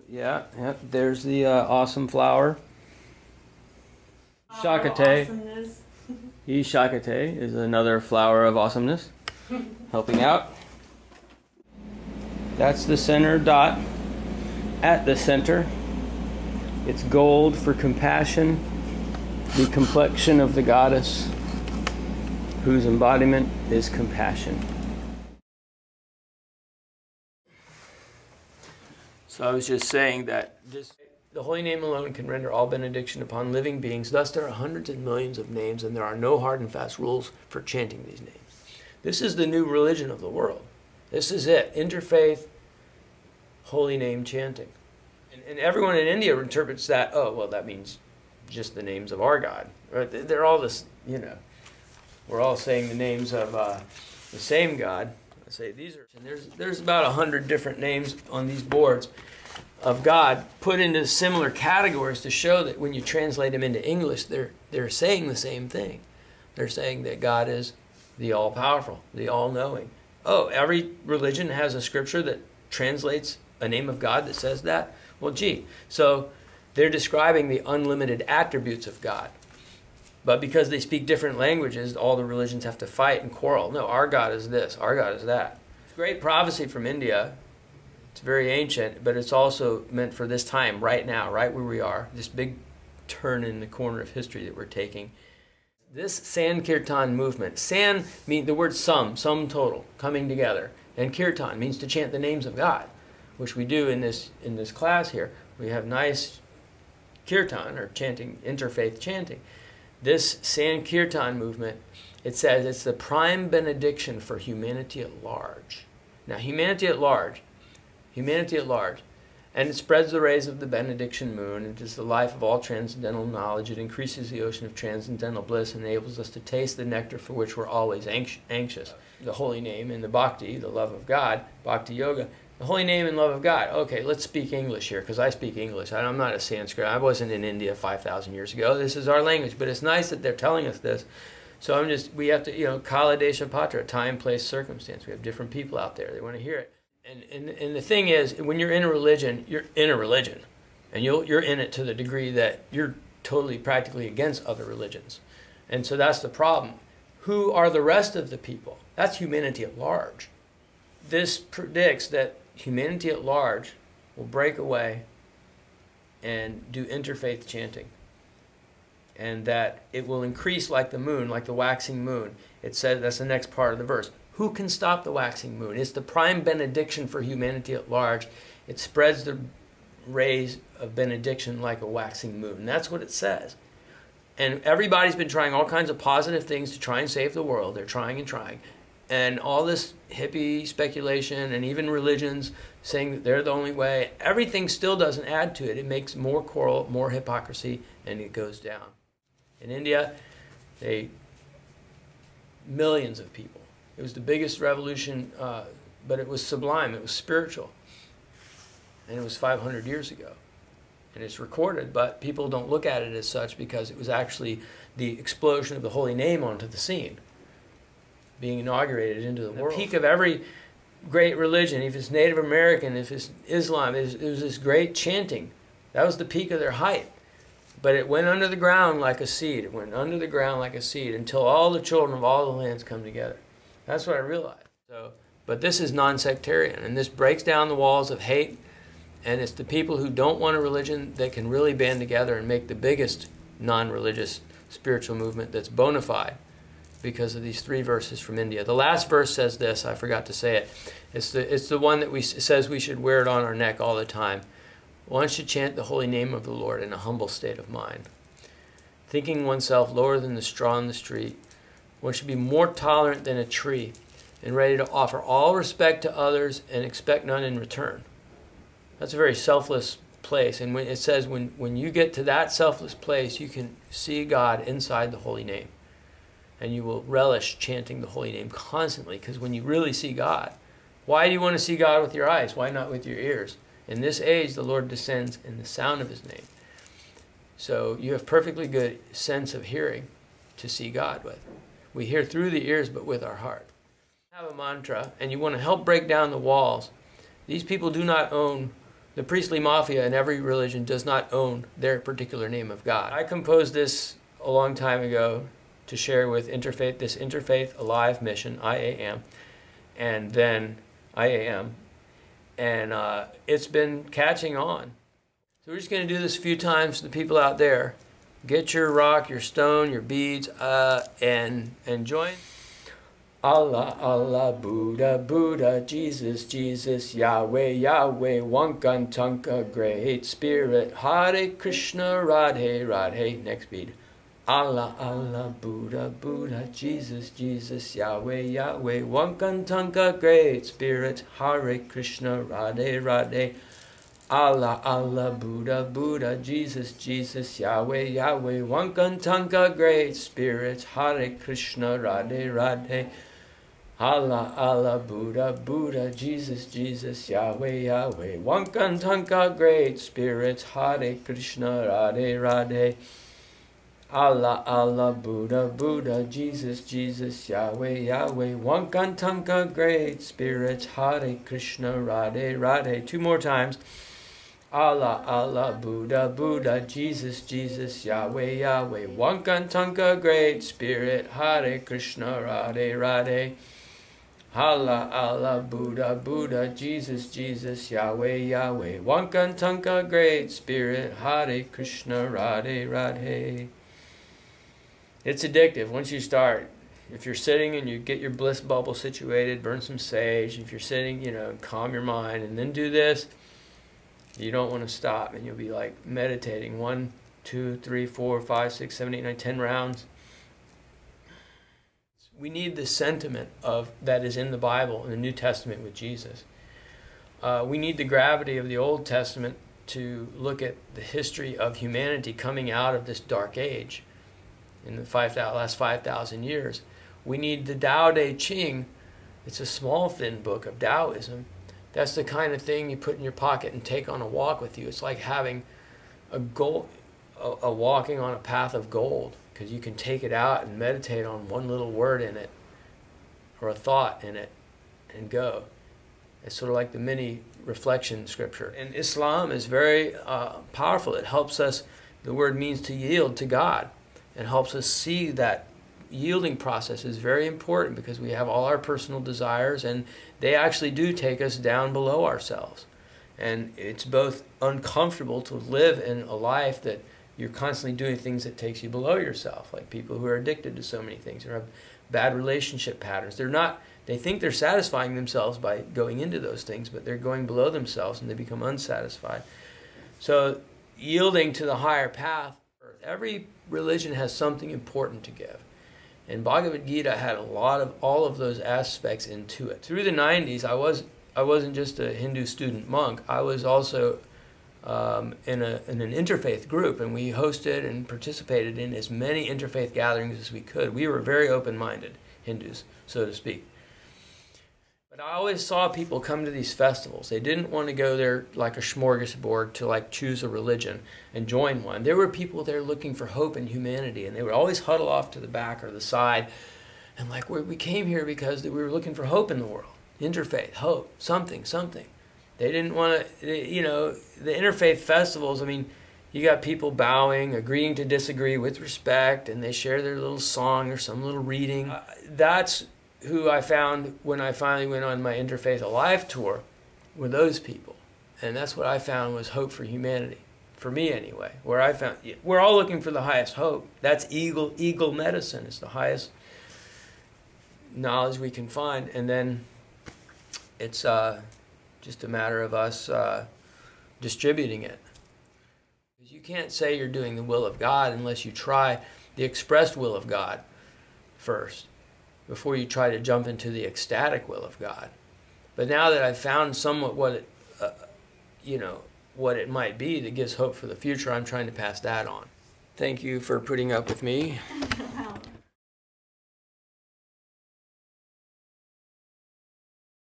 Yeah, yeah. There's the awesome flower. Shakate. Shakate is another flower of awesomeness, helping out. That's the center dot. At the center, it's gold for compassion, the complexion of the goddess, whose embodiment is compassion. So I was just saying that the holy name alone can render all benediction upon living beings. Thus there are hundreds and millions of names, and there are no hard and fast rules for chanting these names. This is the new religion of the world. This is it. Interfaith Holy Name chanting. And everyone in India interprets that, oh, well, that means just the names of our God. Right? They're all this, you know, we're all saying the names of the same God. I say these are, and there's about 100 different names on these boards of God put into similar categories to show that when you translate them into English, they're saying the same thing. They're saying that God is the all-powerful, the all-knowing. Oh, every religion has a scripture that translates a name of God that says that? Well, gee, so they're describing the unlimited attributes of God. But because they speak different languages, all the religions have to fight and quarrel. No, our God is this, our God is that. It's great prophecy from India. It's very ancient, but it's also meant for this time, right now, right where we are, this big turn in the corner of history that we're taking. This Sankirtan movement, San means the word sum total, coming together. And Kirtan means to chant the names of God, which we do in this class here. We have nice Kirtan, or chanting, interfaith chanting. This Sankirtan movement, it says it's the prime benediction for humanity at large. Now, humanity at large, and it spreads the rays of the benediction moon. It is the life of all transcendental knowledge. It increases the ocean of transcendental bliss and enables us to taste the nectar for which we're always anxious. The holy name and the bhakti, the love of God, bhakti yoga, the holy name and love of God. Okay, let's speak English here, because I speak English. I'm not a Sanskrit. I wasn't in India 5,000 years ago. This is our language, but it's nice that they're telling us this. So we have to, kala desha patra, time, place, circumstance. We have different people out there. They want to hear it. And the thing is, when you're in a religion, and you're in it to the degree that you're totally, practically against other religions. And so that's the problem. Who are the rest of the people? That's humanity at large. This predicts that humanity at large will break away and do interfaith chanting. And that it will increase like the moon, like the waxing moon. It says, that's the next part of the verse. Who can stop the waxing moon? It's the prime benediction for humanity at large. It spreads the rays of benediction like a waxing moon. That's what it says. And everybody's been trying all kinds of positive things to try and save the world. They're trying and trying. And all this hippie speculation and even religions saying that they're the only way, everything still doesn't add to it. It makes more quarrel, more hypocrisy, and it goes down. In India, millions of people. It was the biggest revolution, but it was sublime, it was spiritual. And it was 500 years ago. And it's recorded, but people don't look at it as such because it was actually the explosion of the holy name onto the scene, being inaugurated into the world. The peak of every great religion, if it's Native American, if it's Islam, it was this great chanting. That was the peak of their height. But it went under the ground like a seed. It went under the ground like a seed until all the children of all the lands come together. That's what I realized. But this is non-sectarian, and this breaks down the walls of hate, and it's the people who don't want a religion that can really band together and make the biggest non-religious spiritual movement that's bona fide because of these 3 verses from India. The last verse says this, I forgot to say it. It's the one that says we should wear it on our neck all the time. One should chant the holy name of the Lord in a humble state of mind, thinking oneself lower than the straw in the street. One should be more tolerant than a tree and ready to offer all respect to others and expect none in return. That's a very selfless place. And when it says when you get to that selfless place, you can see God inside the holy name. And you will relish chanting the holy name constantly, because when you really see God, why do you want to see God with your eyes? Why not with your ears? In this age, the Lord descends in the sound of his name. So you have perfectly good sense of hearing to see God with. We hear through the ears, but with our heart. Have a mantra, and you want to help break down the walls. These people do not own The priestly mafia in every religion does not own their particular name of God. I composed this a long time ago to share with this Interfaith Alive mission, IAM, and then IAM, and it's been catching on. So we're just going to do this a few times to the people out there. Get your rock, your stone, your beads, and join. Allah, Allah, Buddha, Buddha, Jesus, Jesus, Yahweh, Yahweh, Wankan, Tanka, Great Spirit, Hare Krishna, Radhe, Radhe. Next bead. Allah, Allah, Buddha, Buddha, Jesus, Jesus, Yahweh, Yahweh, Wankan, Tanka, Great Spirit, Hare Krishna, Radhe, Radhe. Allah, Allah, Buddha, Buddha, Jesus, Jesus, Yahweh, Yahweh, Wankan, Tanka, Great Spirit, Hare Krishna, Radhe, Radhe. Allah, Allah, Buddha, Buddha, Jesus, Jesus, Yahweh, Yahweh, Wankan, Tanka, Great Spirit, Hare Krishna, Radhe, Radhe. Allah, Allah, Buddha, Buddha, Jesus, Jesus, Yahweh, Yahweh, Wankan, Tanka, Great Spirit, Hare Krishna, Radhe, Radhe. Two more times. Allah, Allah, Buddha, Buddha, Jesus, Jesus, Yahweh, Yahweh, Wankan, Tanka, Great Spirit, Hare Krishna, Radhe, Radhe. Allah, Allah, Buddha, Buddha, Jesus, Jesus, Yahweh, Yahweh, Wankan, Tanka, Great Spirit, Hare Krishna, Radhe, Radhe. It's addictive once you start. If you're sitting and you get your bliss bubble situated, burn some sage. If you're sitting, calm your mind and then do this, you don't want to stop, and you'll be like meditating 1, 2, 3, 4, 5, 6, 7, 8, 9, 10 rounds. We need the sentiment that is in the Bible, in the New Testament with Jesus. We need the gravity of the Old Testament to look at the history of humanity coming out of this dark age in the last 5,000 years. We need the Tao Te Ching. It's a small, thin book of Taoism. That's the kind of thing you put in your pocket and take on a walk with you. It's like having a walking on a path of gold, because you can take it out and meditate on one little word in it or a thought in it and go. It's sort of like the mini reflection scripture. And Islam is very powerful. It helps us, the word means to yield to God, and helps us see that yielding process is very important, because we have all our personal desires and they actually do take us down below ourselves. And it's both uncomfortable to live in a life that you're constantly doing things that takes you below yourself, like people who are addicted to so many things or have bad relationship patterns. They think they're satisfying themselves by going into those things, but they're going below themselves and they become unsatisfied. So yielding to the higher path, every religion has something important to give. And Bhagavad Gita had all of those aspects into it. Through the 90s, I wasn't just a Hindu student monk. I was also in an interfaith group, and we hosted and participated in as many interfaith gatherings as we could. We were very open-minded Hindus, so to speak. But I always saw people come to these festivals. They didn't want to go there like a smorgasbord to choose a religion and join one. There were people there looking for hope in humanity, and they would always huddle off to the back or the side. And we came here because we were looking for hope in the world. Interfaith, hope, something. They didn't want to, the interfaith festivals, you got people bowing, agreeing to disagree with respect, and they share their little song or some little reading. That's who I found when I finally went on my Interfaith Alive tour, were those people. And that's what I found was hope for humanity, for me anyway. We're all looking for the highest hope. That's eagle medicine. It's the highest knowledge we can find. And then it's just a matter of us distributing it. Because you can't say you're doing the will of God unless you try the expressed will of God first, before you try to jump into the ecstatic will of God. But now that I've found somewhat what it might be that gives hope for the future, I'm trying to pass that on. Thank you for putting up with me.